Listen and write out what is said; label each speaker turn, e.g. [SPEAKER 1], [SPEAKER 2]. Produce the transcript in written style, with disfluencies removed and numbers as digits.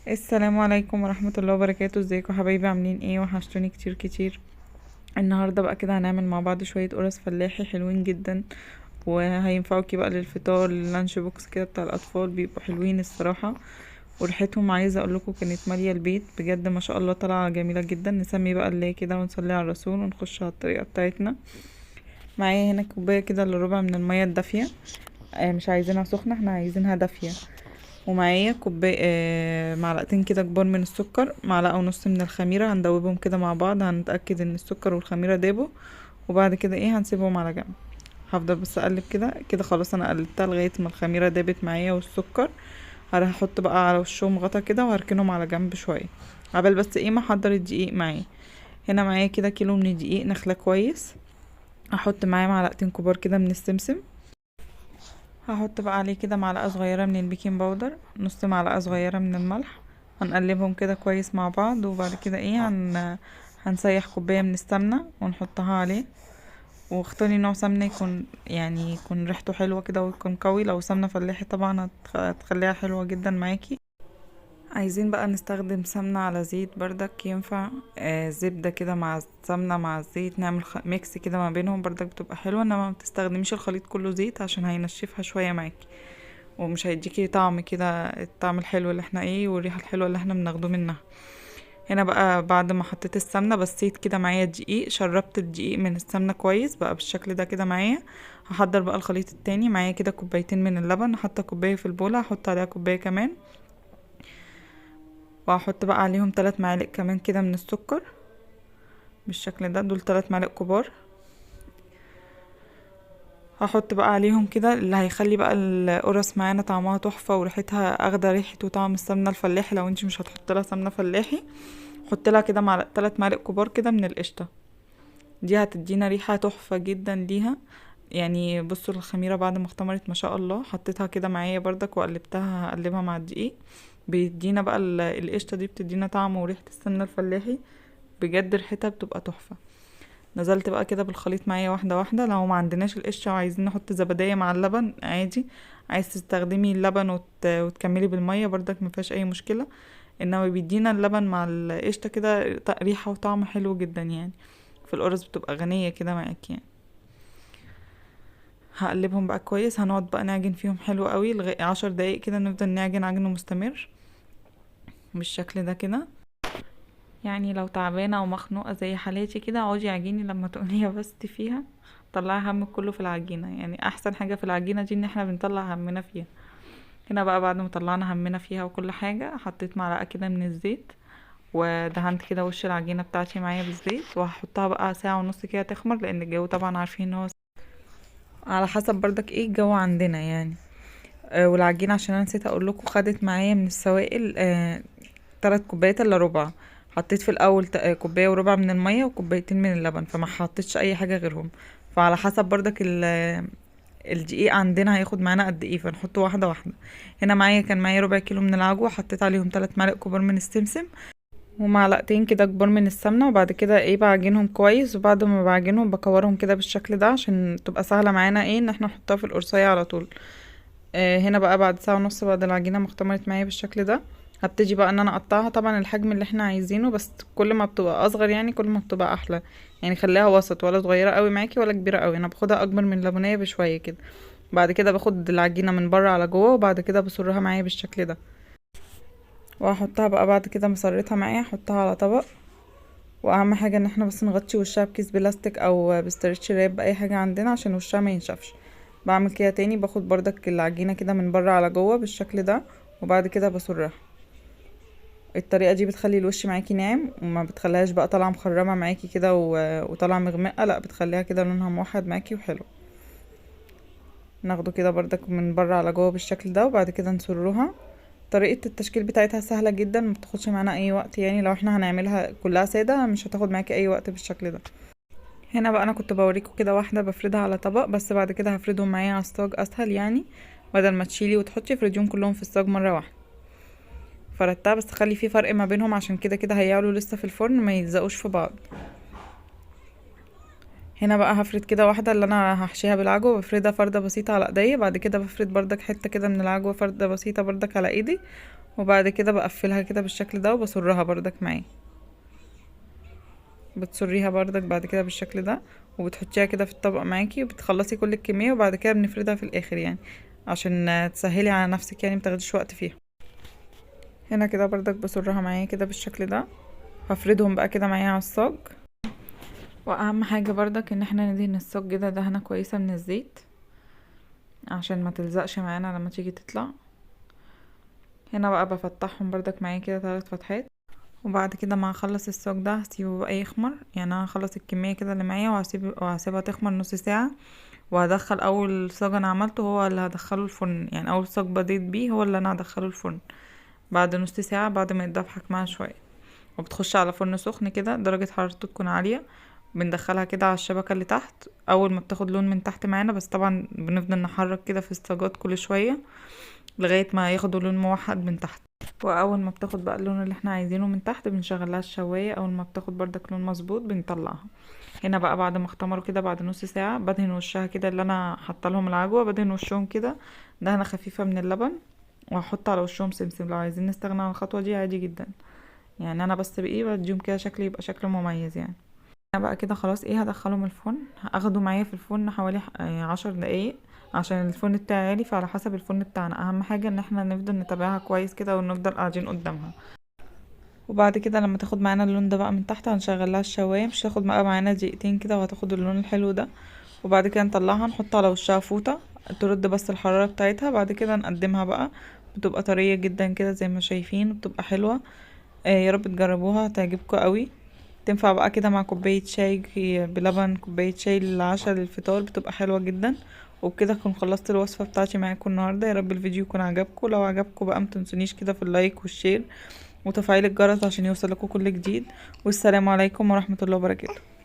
[SPEAKER 1] السلام عليكم ورحمة الله وبركاته. ازيكم حبايبي؟ عاملين ايه؟ وحشتوني كتير كتير. النهاردة بقى كده هنعمل مع بعض شوية قرص فلاحي حلوين جدا، وهينفعوكي بقى للفطار، اللانش بوكس كده بتاع الأطفال، بيبقوا حلوين الصراحة. وريحتهم عايزة اقولكم كانت مالية البيت بجد، ما شاء الله طالعة جميلة جدا. نسمي بقى الله كده ونصلي على الرسول ونخش على الطريقة بتاعتنا. معايا هنا كوباية كده الا ربع من المية الدافية، مش عايزينها سخنة، احنا عايزينها دافية. ومعايا كوباية معلقتين كده كبار من السكر، معلقة ونص من الخميرة، هندوبهم كده مع بعض، هنتأكد ان السكر والخميرة دابوا. وبعد كده هنسيبهم على جنب. هفضل بس اقلب كده كده، خلاص انا قلبتها لغاية ما الخميرة دابت معايا والسكر. هروح احط بقى على وشهم غطا كده وهركنهم على جنب شوية، عبال بس ما احضر الدقيق معايا. هنا معايا كده كيلو من الدقيق نخله كويس. هحط معاه معلقتين كبار كده من السمسم. هحط بقى عليه كده معلقة صغيرة من البيكنج باودر، نص معلقة صغيرة من الملح. هنقلبهم كده كويس مع بعض، وبعد كده هنسيح كوباية من السمنة ونحطها عليه. واختاري نوع سمنة يكون يكون ريحته حلوة كده ويكون قوي. لو سمنة فلاحي طبعا هتخليها حلوة جدا معاكي. عايزين بقى نستخدم سمنة على زيت بردك ينفع، زبدة كده مع السمنة مع الزيت، نعمل ميكس كده ما بينهم بردك بتبقى حلوة. انما ما تستخدميش الخليط كله زيت عشان هينشفها شوية معاكي، ومش هيديكي طعم كده، الطعم الحلو اللي احنا والريحة الحلوة اللي احنا بناخده منها. هنا بقى بعد ما حطيت السمنة بسيت كده معايا دقيق، شربت الدقيق من السمنة كويس بقى بالشكل ده كده معايا. هحضر بقى الخليط التاني. معايا كده كوبايتين من اللبن، حاطه كوباية في البولة، هحط عليها كوباية كمان. وهحط بقى عليهم 3 معالق كمان كده من السكر بالشكل ده، دول 3 معالق كبار. هحط بقى عليهم كده اللي هيخلي بقى القرص معانا طعمها تحفة وريحتها اخده ريحة وطعم السمنة الفلاحي. لو انتي مش هتحط لها سمنة فلاحي، حط لها كده 3 معالق كبار كده من القشطة، دي هتدينا ريحة تحفة جدا ليها. بصوا الخميرة بعد ما اختمرت ما شاء الله، حطيتها كده معايا بردك وقلبتها، هقلبها مع الدقيق. بيدينا بقى القشطة دي بتدينا طعم وريحة السمنة الفلاحي، بجد ريحتها بتبقى تحفة. نزلت بقى كده بالخليط معايا واحدة واحدة. لو ما عندناش القشطة وعايزين نحط زبدية مع اللبن عادي، عايز تستخدمي اللبن وتكملي بالمية بردك مفيهاش اي مشكلة. انما بيدينا اللبن مع القشطة كده ريحة وطعم حلو جدا في القرص، بتبقى غنية كده معاكي هقلبهم بقى كويس. هنقعد بقى نعجن فيهم حلو قوي لغاية 10 دقايق كده، نفضل نعجن عجن مستمر بالشكل ده كده. لو تعبانة او مخنوقة زي حالاتي كده، اقعدي عجيني لما تقولي بس فيها، طلعي همك كله في العجينة. احسن حاجة في العجينة دي ان احنا بنطلع همنا فيها. هنا بقى بعد ما طلعنا همنا فيها وكل حاجة، حطيت معلقة كده من الزيت، ودهنت كده وش العجينة بتاعتي معايا بالزيت، وهحطها بقى ساعة ونص كده تخمر، لان الجو طبعا عارفين ان هو على حسب بردك الجو عندنا والعجينة عشان انا نسيت اقول لكم، خدت معايا من السوائل 3 كوبايات الا ربع. حطيت في الاول كوبايه وربع من الميه وكوبايتين من اللبن، فما حطيتش اي حاجه غيرهم. فعلى حسب بردك الدقيق عندنا هياخد معانا قد ايه، فنحط واحده واحده. هنا كان معايا ربع كيلو من العجوه، حطيت عليهم 3 معالق كبار من السمسم، ومعلقتين كده كبار من السمنه. وبعد كده بعجنهم كويس، وبعد ما بعجنهم بكورهم كده بالشكل ده عشان تبقى سهله معانا ان احنا نحطها في القرصيه على طول. هنا بقى بعد ساعة ونص بعد العجينة ما اختمرت معايا بالشكل ده، هبتدي بقى ان انا اقطعها طبعا الحجم اللي احنا عايزينه، بس كل ما بتبقى اصغر كل ما بتبقى احلى. خليها وسط، ولا صغيرة قوي معاكي ولا كبيرة قوي. انا باخدها اكبر من الليمونية بشوية كده. بعد كده باخد العجينة من بره على جوه، وبعد كده بصرها معايا بالشكل ده، وهحطها بقى بعد كده مسرتها معايا، احطها على طبق. واهم حاجة ان احنا بس نغطي وشها بكيس بلاستيك او بستريتش راب، باي حاجة عندنا عشان وشها ما ينشفش. بعمل كده تاني، باخد بردك العجينة كده من بره على جوه بالشكل ده، وبعد كده بسرها. الطريقة دي بتخلي الوش معاكي ناعم، وما بتخليهاش بقى طالعة مخرمة معاكي كده وطالعة مغمقة، لا بتخليها كده لونها موحد معاكي وحلو. ناخده كده بردك من بره على جوه بالشكل ده، وبعد كده نسرها. طريقة التشكيل بتاعتها سهلة جدا، ما بتاخدش معانا اي وقت. لو احنا هنعملها كلها سادة مش هتاخد معاكي اي وقت بالشكل ده. هنا بقى انا كنت بوريكم كده واحدة بفردها على طبق، بس بعد كده هفردهم معايا على الصاج اسهل بدل ما تشيلي وتحطي، افرديهم كلهم في الصاج مرة واحدة. فردتها، بس خلي في فرق ما بينهم عشان كده كده هيعلوا لسه في الفرن ما يلزقوش في بعض. هنا بقى هفرد كده واحدة اللي انا هحشيها بالعجوة، بفردها فردة بسيطة على ايديا. بعد كده بفرد بردك حتة كده من العجوة فردة بسيطة بردك على ايدي، وبعد كده بقفلها كده بالشكل ده وبسرها بردك معايا. بتسريها بردك بعد كده بالشكل ده وبتحطيها كده في الطبق معاكي وبتخلصي كل الكمية، وبعد كده بنفردها في الاخر يعني عشان تسهلي على نفسك يعني متاخديش وقت فيها. هنا كده بردك بسرها معايا كده بالشكل ده. هفردهم بقى كده معايا على الصاج. واهم حاجة بردك ان احنا ندهن الصاج كده دهنة كويسة من الزيت عشان ما تلزقش معانا لما تيجي تطلع. هنا بقى بفتحهم بردك معايا كده 3 فتحات. وبعد كده ما اخلص الصاج ده هسيبه بقى يخمر، يعني انا هخلص الكميه كده اللي معايا وهسيبها تخمر نص ساعه. وهدخل اول صاج انا عملته هو اللي هدخله الفرن، يعني اول صاج بديت بيه هو اللي انا هدخله الفرن بعد نص ساعه بعد ما يتضاف حكمها شويه. وبتخش على فرن سخن كده درجه حرارته تكون عاليه. بندخلها كده على الشبكه اللي تحت اول ما بتاخد لون من تحت معانا، بس طبعا بنفضل نحرك كده في الصاجات كل شويه لغايه ما ياخدوا لون موحد من تحت. واول ما بتاخد بقى اللون اللي احنا عايزينه من تحت بنشغلها الشوايه. اول ما بتاخد بردك لون مظبوط بنطلعها. هنا بقى بعد ما اختمروا كده بعد نص ساعه بدهن وشها كده، اللي انا حاطه لهم العجوه بدهن وشهم كده دهنه خفيفه من اللبن. وهحط على وشهم سمسم، لو عايزين نستغنى عن الخطوه دي عادي جدا، يعني انا بس بايه بديهم كده شكل يبقى شكل مميز يعني. انا بقى كده خلاص ايه هدخلهم الفرن. هاخده معايا في الفرن حوالي 10 دقايق عشان الفرن بتاعي عالي، فعلى حسب الفرن بتاعنا اهم حاجه ان احنا نفضل نتابعها كويس كده ونفضل قاعدين قدامها. وبعد كده لما تاخد معانا اللون ده بقى من تحت هنشغل لها الشوايه، مش هتاخد بقى معانا دقيقتين كده وهتاخد اللون الحلو ده. وبعد كده نطلعها نحط على وشها فوطه ترد بس الحراره بتاعتها. بعد كده نقدمها بقى، بتبقى طريه جدا كده زي ما شايفين، بتبقى حلوه. يا رب تجربوها هتعجبكم قوي. تنفع بقى كده مع كوبايه شاي بلبن، كوبايه شاي للعشاء للفطار، بتبقى حلوه جدا. وبكده اكون خلصت الوصفه بتاعتي معاكم النهارده. يا رب الفيديو يكون عجبكم، لو عجبكم بقى متنسونيش كده في اللايك والشير وتفعيل الجرس عشان يوصلكوا كل جديد. والسلام عليكم ورحمه الله وبركاته.